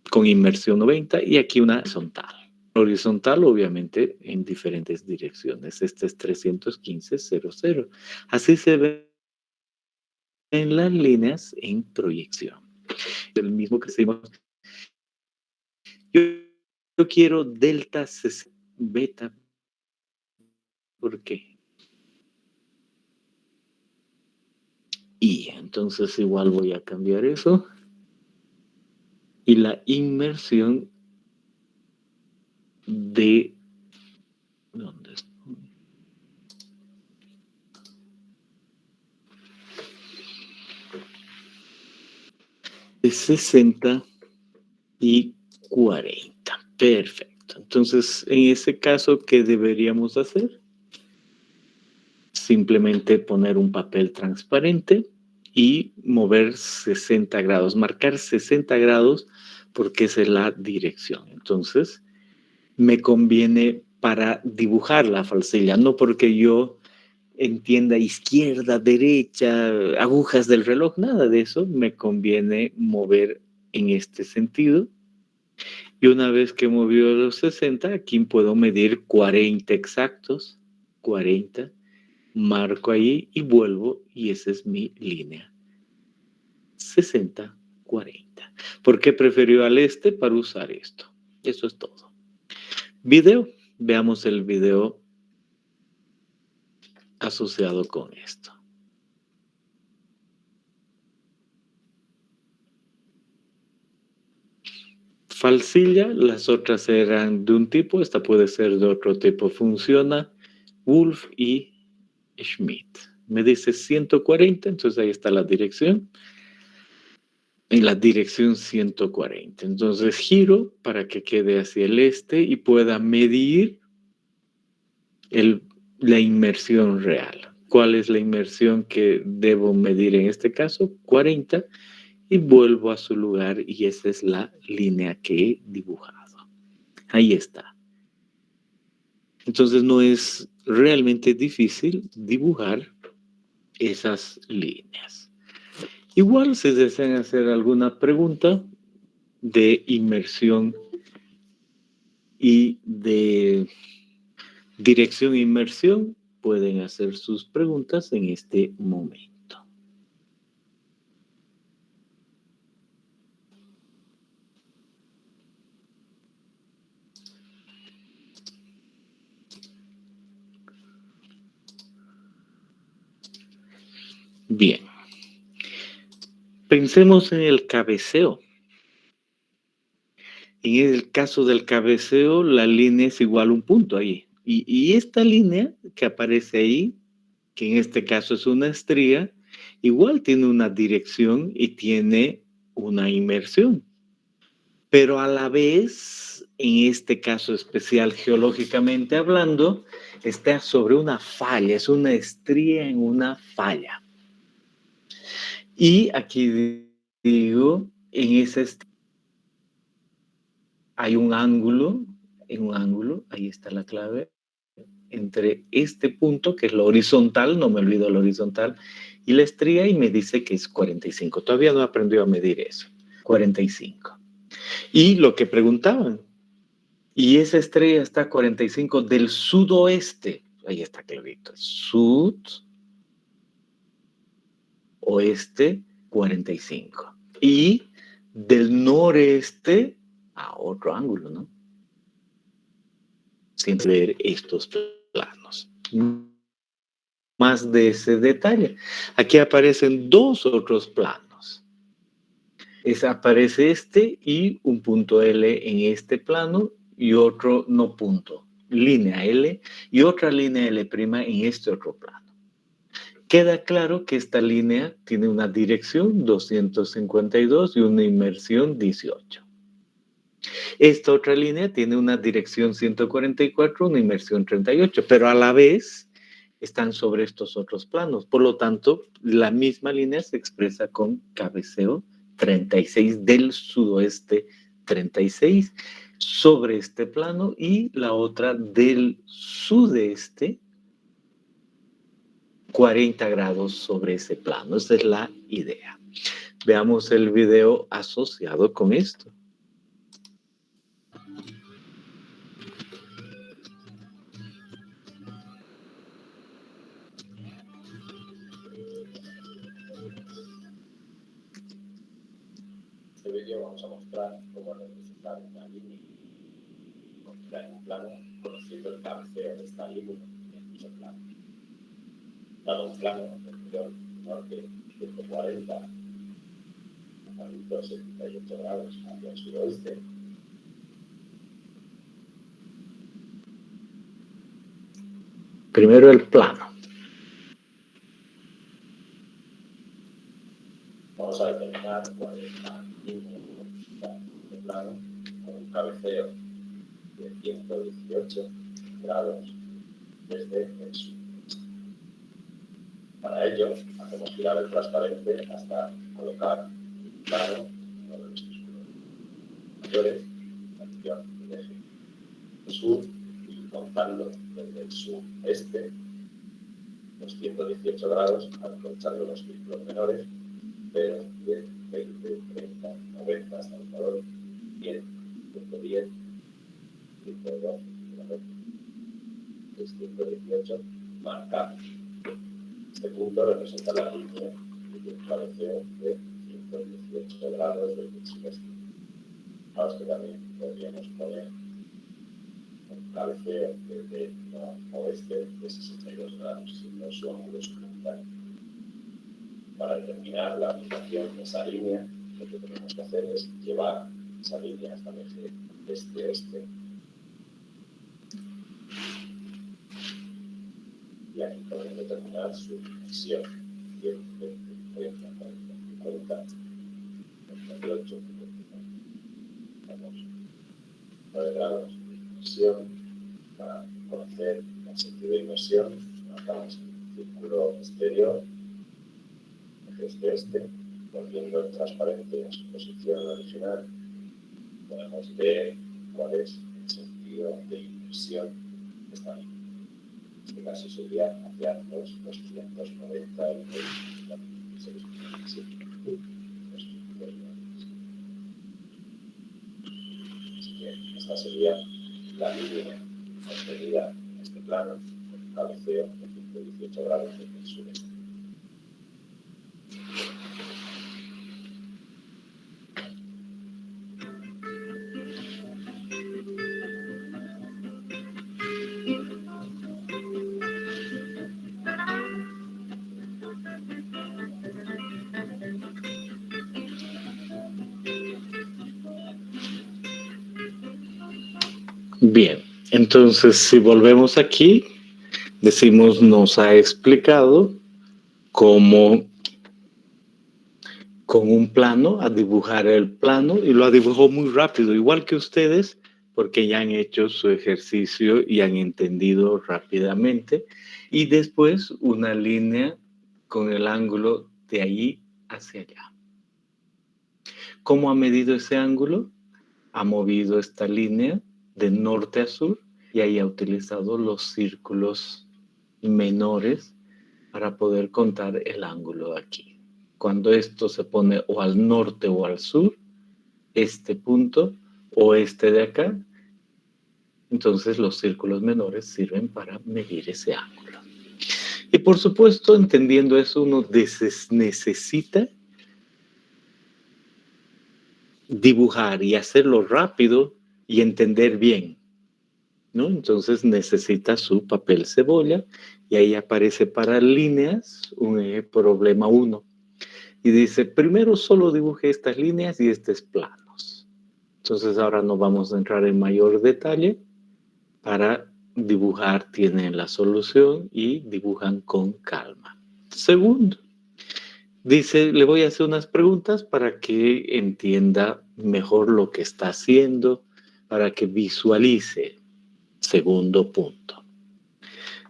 con inmersión 90 y aquí una horizontal. Horizontal, obviamente, en diferentes direcciones. Este es 315.00. Así se ven las líneas en proyección. El mismo que hicimos. Yo quiero delta beta. ¿Por qué? Y entonces igual voy a cambiar eso. Y la inmersión de... ¿Dónde está? De 60 y 40. Perfecto. Entonces, en ese caso, ¿qué deberíamos hacer? Simplemente poner un papel transparente y mover 60 grados, marcar 60 grados porque esa es la dirección. Entonces, me conviene para dibujar la falsilla, no porque yo entienda izquierda, derecha, agujas del reloj, nada de eso, me conviene mover en este sentido. Y una vez que movió los 60, aquí puedo medir 40 exactos, 40, marco ahí y vuelvo y esa es mi línea. 60, 40. ¿Por qué prefirió al este para usar esto? Eso es todo. Video, veamos el video asociado con esto. Falsilla, las otras eran de un tipo, esta puede ser de otro tipo. Funciona Wolf y Schmidt. Me dice 140, entonces ahí está la dirección. En la dirección 140. Entonces giro para que quede hacia el este y pueda medir la inmersión real. ¿Cuál es la inmersión que debo medir en este caso? 40. Y vuelvo a su lugar y esa es la línea que he dibujado. Ahí está. Entonces no es realmente difícil dibujar esas líneas. Igual si desean hacer alguna pregunta de inmersión y de dirección e inmersión, pueden hacer sus preguntas en este momento. Bien. Pensemos en el cabeceo. En el caso del cabeceo, la línea es igual a un punto ahí. Y esta línea que aparece ahí, que en este caso es una estría, igual tiene una dirección y tiene una inmersión. Pero a la vez, en este caso especial geológicamente hablando, está sobre una falla, es una estría en una falla. Y aquí digo, en esa estría hay un ángulo, ahí está la clave, entre este punto, que es lo horizontal, no me olvido lo horizontal, y la estría, y me dice que es 45. Todavía no aprendió a medir eso. 45. Y lo que preguntaban, y esa estrella está a 45 del sudoeste. Ahí está clarito. Sud, oeste, 45. Y del noreste a otro ángulo, ¿no? Sin ver estos planos. Más de ese detalle. Aquí aparecen dos otros planos. Aparece este y un punto L en este plano y otro no punto, línea L y otra línea L' en este otro plano. Queda claro que esta línea tiene una dirección 252 y una inmersión 18. Esta otra línea tiene una dirección 144, una inmersión 38, pero a la vez están sobre estos otros planos. Por lo tanto, la misma línea se expresa con cabeceo 36 del sudoeste 36 sobre este plano y la otra del sudeste 40 grados sobre ese plano. Esa es la idea. Veamos el video asociado con esto. En este vídeo vamos a mostrar cómo representar una línea en un plano conociendo el cabeceo de esta línea en dicho plano. Dado un plano anterior norte 140 a 178 grados hacia el suroeste, primero el plano. vamos a determinar cuál es la línea de plano con un cabeceo de 118 grados desde el sur. Para ello, hacemos girar el transparente hasta colocar un plano uno de los círculos mayores, la dirección del eje sur, y contando desde el sureste los 118 grados, aprovechando los círculos menores, 0, 10, 20, 30, 90 hasta el valor 100, 110, 112, 118, marcado. Este punto representa la línea de un cabeceo de 118 grados desde el sureste. Ahora que también podríamos poner un cabeceo desde el oeste de 62 grados, siendo su ángulo suplementario. Para determinar la aplicación de esa línea, lo que tenemos que hacer es llevar esa línea hasta el eje este-oeste. Y aquí podemos determinar su dimensión. 10, 20, 30, 40, 48, 9 grados de inmersión. Para conocer el sentido de inmersión, marcamos el círculo exterior, este, volviendo el transparente a su posición original, podemos ver cuál es el sentido de inmersión de esta línea. En este caso sería hacia los 290 y 6,7. Así que esta sería la línea obtenida en este plano, con un cabeceo de 118 grados desde el sureste. Bien, entonces si volvemos aquí, decimos nos ha explicado cómo con un plano a dibujar el plano y lo dibujó muy rápido, igual que ustedes, porque ya han hecho su ejercicio y han entendido rápidamente. Y después una línea con el ángulo de allí hacia allá. ¿Cómo ha medido ese ángulo? ha movido esta línea de norte a sur y ahí ha utilizado los círculos menores para poder contar el ángulo aquí. Cuando esto se pone o al norte o al sur, este punto o este de acá, entonces los círculos menores sirven para medir ese ángulo. Y por supuesto, entendiendo eso, uno necesita dibujar y hacerlo rápido y entender bien, ¿no? Entonces necesita su papel cebolla y ahí aparece para líneas un problema 1. Y dice, primero solo dibuje estas líneas y estos planos. Entonces ahora no vamos a entrar en mayor detalle. Para dibujar tienen la solución y dibujan con calma. Segundo, dice, le voy a hacer unas preguntas para que entienda mejor lo que está haciendo, para que visualice. Segundo punto.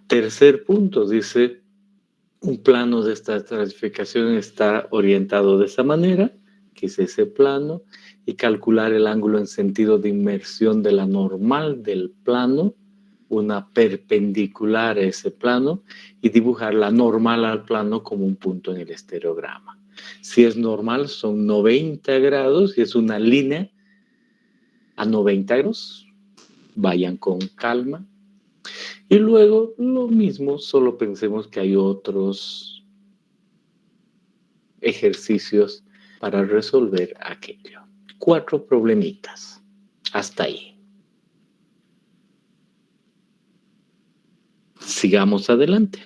Tercer punto, dice, un plano de esta estratificación está orientado de esa manera, que es ese plano, y calcular el ángulo en sentido de inmersión de la normal del plano, una perpendicular a ese plano, y dibujar la normal al plano como un punto en el estereograma. Si es normal, son 90 grados y es una línea a 90 grados. Vayan con calma. Y luego lo mismo, solo pensemos que hay otros ejercicios para resolver aquello. 4 problemitas. Hasta ahí. Sigamos adelante.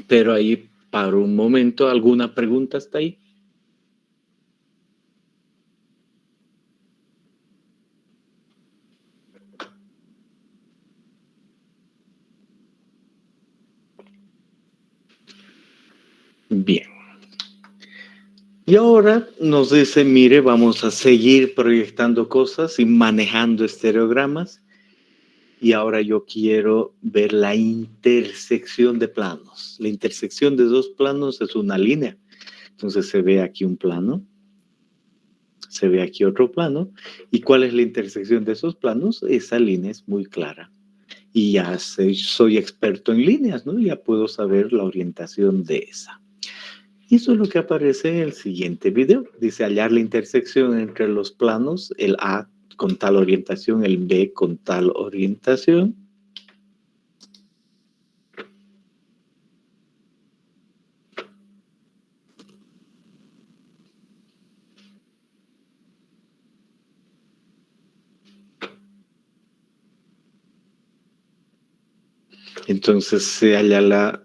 Pero ahí, para un momento, ¿alguna pregunta hasta ahí? Bien. Y ahora nos dice, mire, vamos a seguir proyectando cosas y manejando estereogramas. Y ahora yo quiero ver la intersección de planos. La intersección de 2 planos es una línea. Entonces se ve aquí un plano, se ve aquí otro plano. ¿Y cuál es la intersección de esos planos? Esa línea es muy clara. Y ya soy experto en líneas, ¿no? Ya puedo saber la orientación de esa. Y eso es lo que aparece en el siguiente video. Dice hallar la intersección entre los planos, el A con tal orientación, el B con tal orientación. Entonces se halla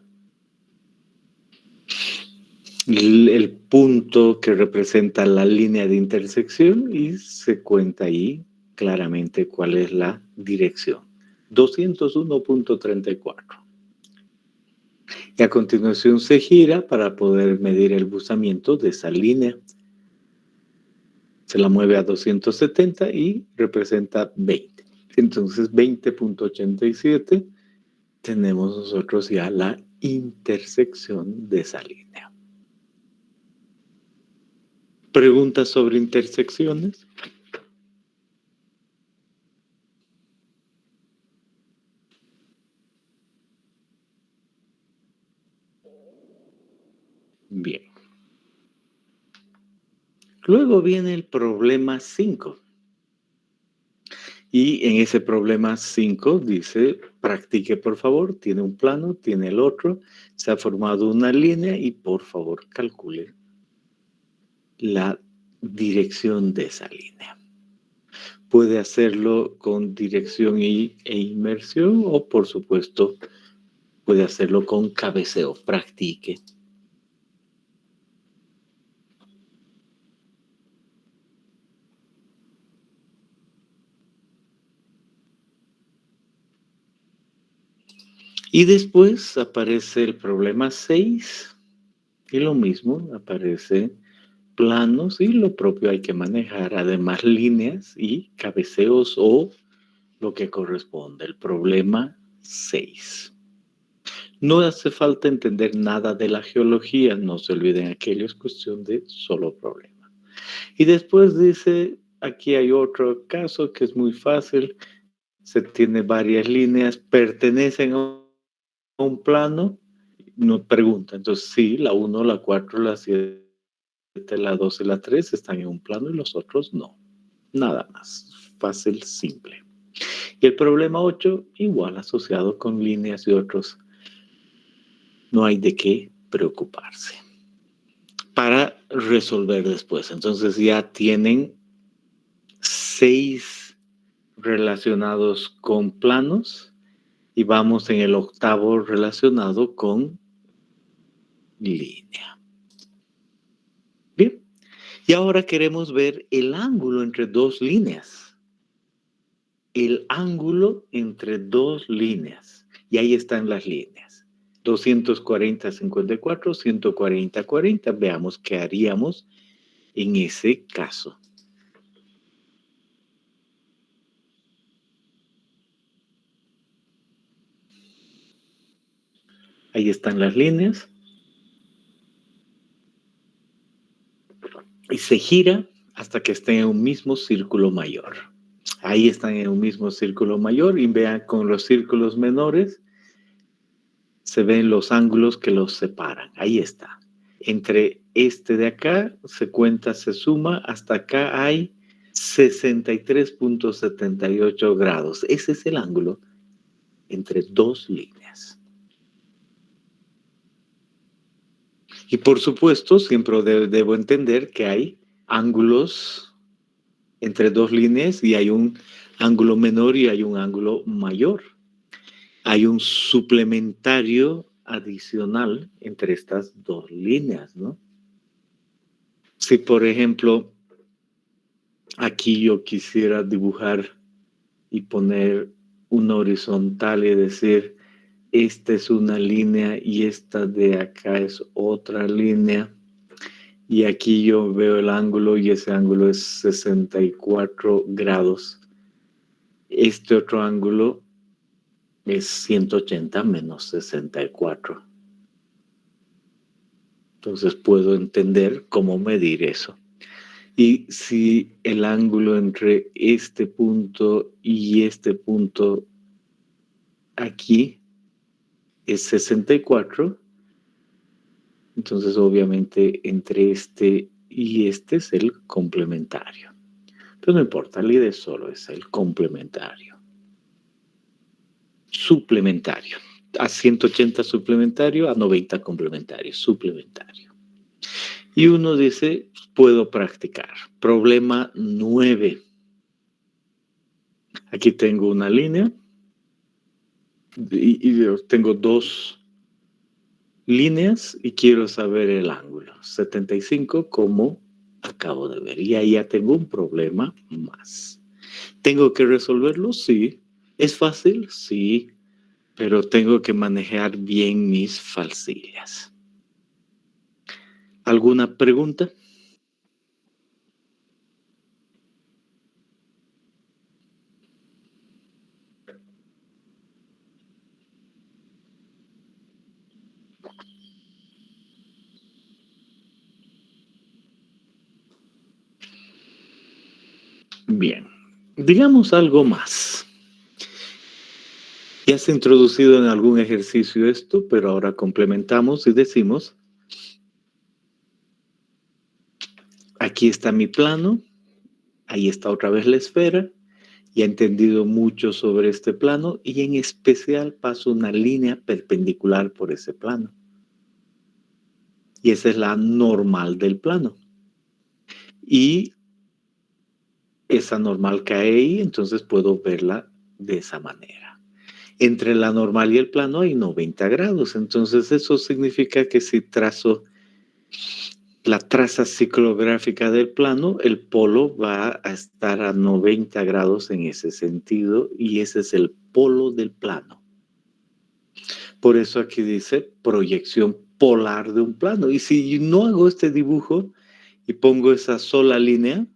el punto que representa la línea de intersección y se cuenta ahí claramente cuál es la dirección. 201.34. Y a continuación se gira para poder medir el buzamiento de esa línea. Se la mueve a 270 y representa 20. Entonces 20.87 tenemos nosotros ya la intersección de esa línea. ¿Preguntas sobre intersecciones? Bien. Luego viene el problema 5. Y en ese problema 5 dice, practique por favor, tiene un plano, tiene el otro, se ha formado una línea y por favor calcule la dirección de esa línea. Puede hacerlo con dirección e inmersión o por supuesto puede hacerlo con cabeceo, practique. Y después aparece el problema 6 y lo mismo, aparece planos y lo propio hay que manejar, además líneas y cabeceos o lo que corresponde, el problema 6. No hace falta entender nada de la geología, no se olviden, aquello es cuestión de solo problema. Y después dice, Aquí hay otro caso que es muy fácil. Se tiene varias líneas, pertenecen a un plano, nos pregunta. Entonces, sí, la 1, la 4, la 7, la 2 y la 3 están en un plano y los otros no. Nada más. Fácil, simple. Y el problema 8, igual asociado con líneas y otros. No hay de qué preocuparse para resolver después. Entonces ya tienen 6 relacionados con planos y vamos en el 8º relacionado con línea. Bien, y ahora queremos ver el ángulo entre dos líneas. El ángulo entre dos líneas. Y ahí están las líneas. 240, 54, 140, 40. Veamos qué haríamos en ese caso. Ahí están las líneas. Y se gira hasta que estén en un mismo círculo mayor. Ahí están en un mismo círculo mayor y vean con los círculos menores se ven los ángulos que los separan. Ahí está. Entre este de acá se cuenta, se suma, hasta acá hay 63.78 grados. Ese es el ángulo entre dos líneas. Y por supuesto, siempre debo entender que hay ángulos entre dos líneas y hay un ángulo menor y hay un ángulo mayor. Hay un suplementario adicional entre estas dos líneas, ¿no? Si, por ejemplo, aquí yo quisiera dibujar y poner una horizontal y decir, esta es una línea y esta de acá es otra línea, y aquí yo veo el ángulo y ese ángulo es 64 grados. Este otro ángulo es 180 menos 64. Entonces puedo entender cómo medir eso. Y si el ángulo entre este punto y este punto aquí es 64, entonces obviamente entre este y este es el complementario. Pero no importa, la idea solo es el complementario. Suplementario. A 180 suplementario, a 90 complementario, suplementario. Y uno dice, puedo practicar. Problema 9. Aquí tengo una línea y tengo dos líneas y quiero saber el ángulo. 75 como acabo de ver. Y ahí ya tengo un problema más. ¿Tengo que resolverlo? Sí. ¿Es fácil? Sí. Pero tengo que manejar bien mis falsillas. ¿Alguna pregunta? Bien, digamos algo más. Ya se ha introducido en algún ejercicio esto, pero ahora complementamos y decimos, aquí está mi plano, ahí está otra vez la esfera, y he entendido mucho sobre este plano y en especial paso una línea perpendicular por ese plano. Y esa es la normal del plano. Y esa normal cae ahí, entonces puedo verla de esa manera. Entre la normal y el plano hay 90 grados, entonces eso significa que si trazo la traza ciclográfica del plano, el polo va a estar a 90 grados en ese sentido y ese es el polo del plano. Por eso aquí dice proyección polar de un plano. Y si no hago este dibujo y pongo esa sola línea,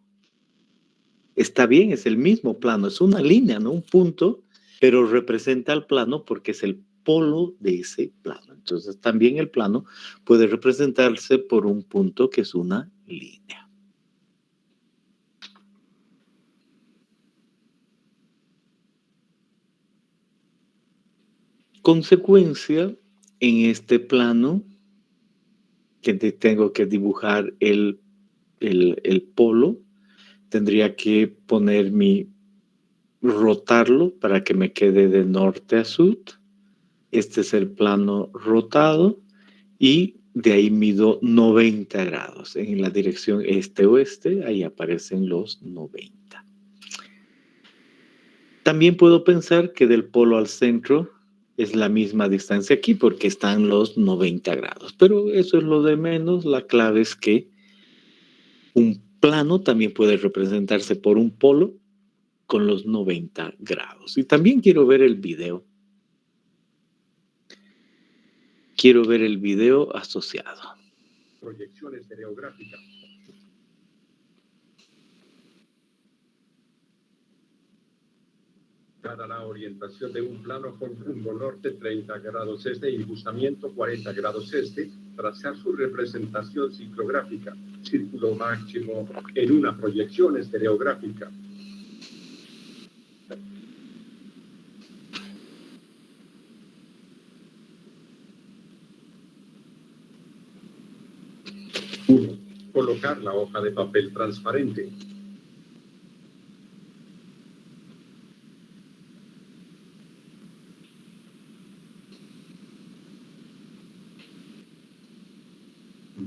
está bien, es el mismo plano, es una línea, no un punto, pero representa el plano porque es el polo de ese plano. Entonces también el plano puede representarse por un punto que es una línea. consecuencia, en este plano, que tengo que dibujar el polo, tendría que rotarlo para que me quede de norte a sur. Este es el plano rotado y de ahí mido 90 grados. En la dirección este-oeste, ahí aparecen los 90. También puedo pensar que del polo al centro es la misma distancia aquí porque están los 90 grados. Pero eso es lo de menos. La clave es que un plano también puede representarse por un polo con los 90 grados. Y también quiero ver el video. Quiero ver el video asociado. Proyección estereográfica. Dada la orientación de un plano con rumbo norte 30 grados este y buzamiento 40 grados este, trazar su representación ciclográfica, círculo máximo en una proyección estereográfica. Uno, colocar la hoja de papel transparente.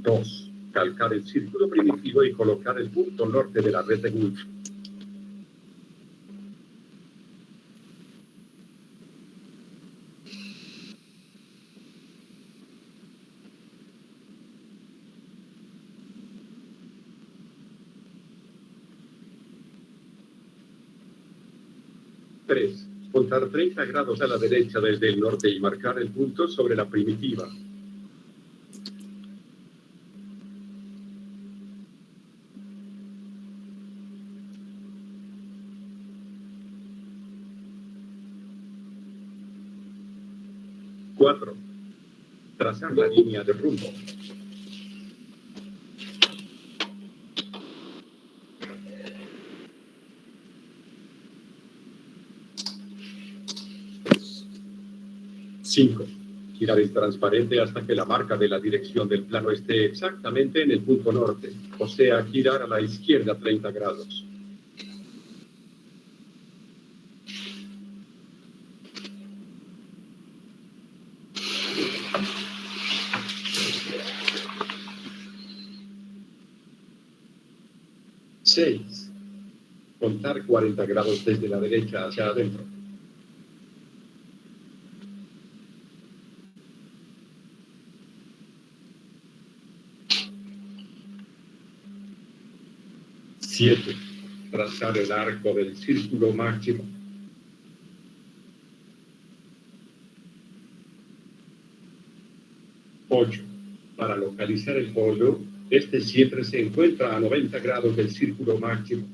2. Calcar el círculo primitivo y colocar el punto norte de la red de Wolf. 3. Contar 30 grados a la derecha desde el norte y marcar el punto sobre la primitiva. 4. Trazar la línea de rumbo. 5. Girar el transparente hasta que la marca de la dirección del plano esté exactamente en el punto norte, o sea, girar a la izquierda 30 grados. 6. Contar 40 grados desde la derecha hacia adentro. 7. Trazar el arco del círculo máximo. 8. Para localizar el polo, este siempre se encuentra a 90 grados del círculo máximo.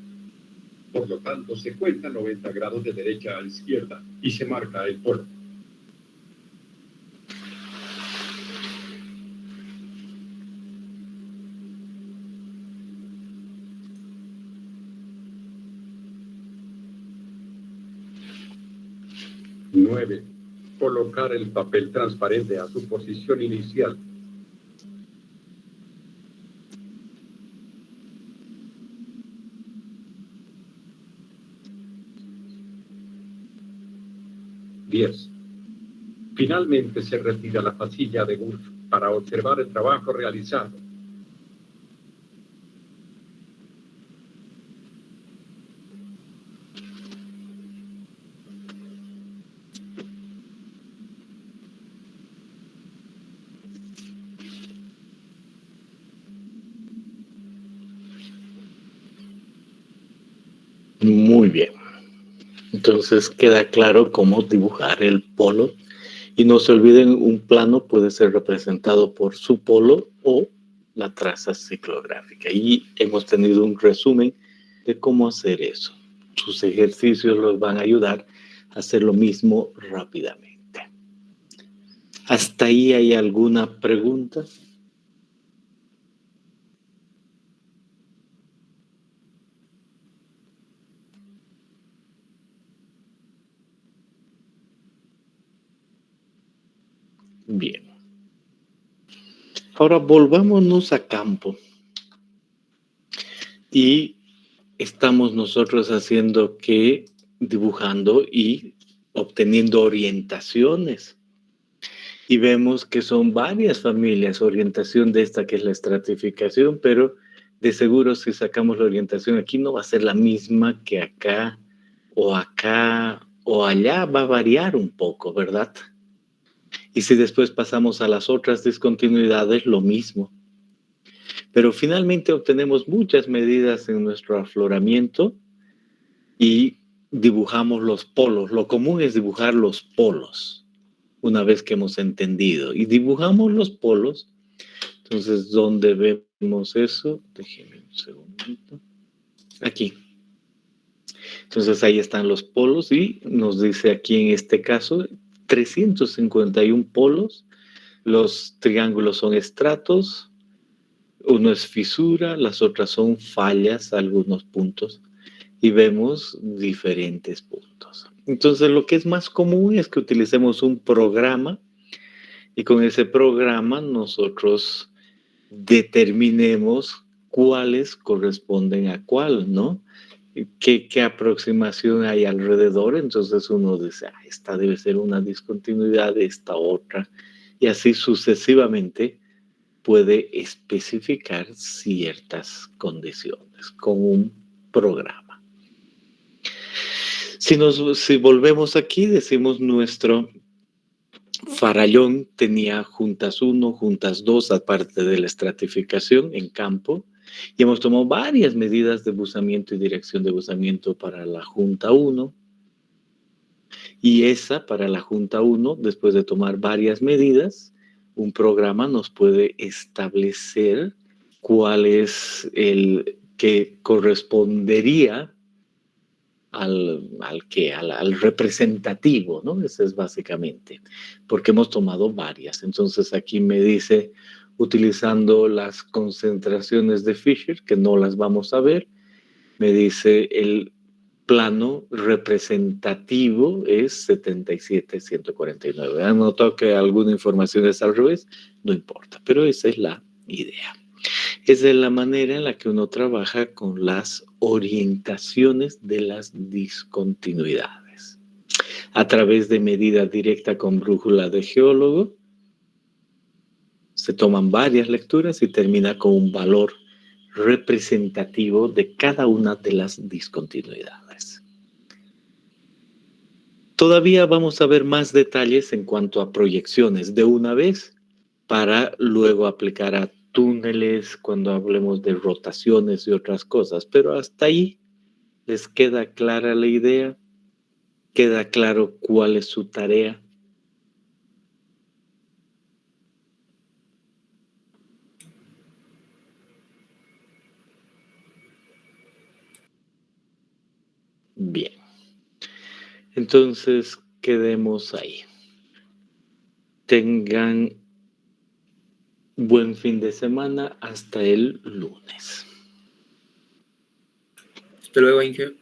Por lo tanto, se cuenta 90 grados de derecha a izquierda y se marca el polo. 9. Colocar el papel transparente a su posición inicial. 10. Finalmente se retira la pasilla de Wolf para observar el trabajo realizado. Muy bien. Entonces queda claro cómo dibujar el polo. Y no se olviden, un plano puede ser representado por su polo o la traza ciclográfica. Y hemos tenido un resumen de cómo hacer eso. Sus ejercicios los van a ayudar a hacer lo mismo rápidamente. ¿Hasta ahí hay alguna pregunta? Bien. Ahora volvámonos a campo. Y estamos nosotros haciendo que dibujando y obteniendo orientaciones. Y vemos que son varias familias, orientación de esta que es la estratificación, pero de seguro si sacamos la orientación aquí no va a ser la misma que acá o allá, va a variar un poco, ¿verdad? Y si después pasamos a las otras discontinuidades, lo mismo. Pero finalmente obtenemos muchas medidas en nuestro afloramiento y dibujamos los polos. Lo común es dibujar los polos, una vez que hemos entendido. Y dibujamos los polos. Entonces, ¿dónde vemos eso? Déjenme un segundito. Aquí. Entonces, ahí están los polos y nos dice aquí en este caso 351 polos. Los triángulos son estratos. Uno es fisura, las otras son fallas, algunos puntos. Y vemos diferentes puntos. Entonces, lo que es más común es que utilicemos un programa y con ese programa nosotros determinemos cuáles corresponden a cuál, ¿no? ¿Qué aproximación hay alrededor? Entonces uno dice, esta debe ser una discontinuidad de esta otra. Y así sucesivamente puede especificar ciertas condiciones con un programa. Si volvemos aquí, decimos nuestro farallón tenía juntas 1, juntas 2, aparte de la estratificación en campo, y hemos tomado varias medidas de buzamiento y dirección de buzamiento para la junta 1, y esa para la junta 1, después de tomar varias medidas, un programa nos puede establecer cuál es el que correspondería al representativo, ¿no? Ese es básicamente, porque hemos tomado varias. Entonces aquí me dice, utilizando las concentraciones de Fisher, que no las vamos a ver, me dice el plano representativo es 77,149. ¿Han notado que alguna información es al revés? No importa, pero esa es la idea. Esa es la manera en la que uno trabaja con las orientaciones de las discontinuidades. A través de medida directa con brújula de geólogo, se toman varias lecturas y termina con un valor representativo de cada una de las discontinuidades. Todavía vamos a ver más detalles en cuanto a proyecciones de una vez para luego aplicar a túneles cuando hablemos de rotaciones y otras cosas, pero hasta ahí les queda clara la idea, queda claro cuál es su tarea. Bien, entonces quedemos ahí. Tengan buen fin de semana hasta el lunes. Hasta luego, Inge.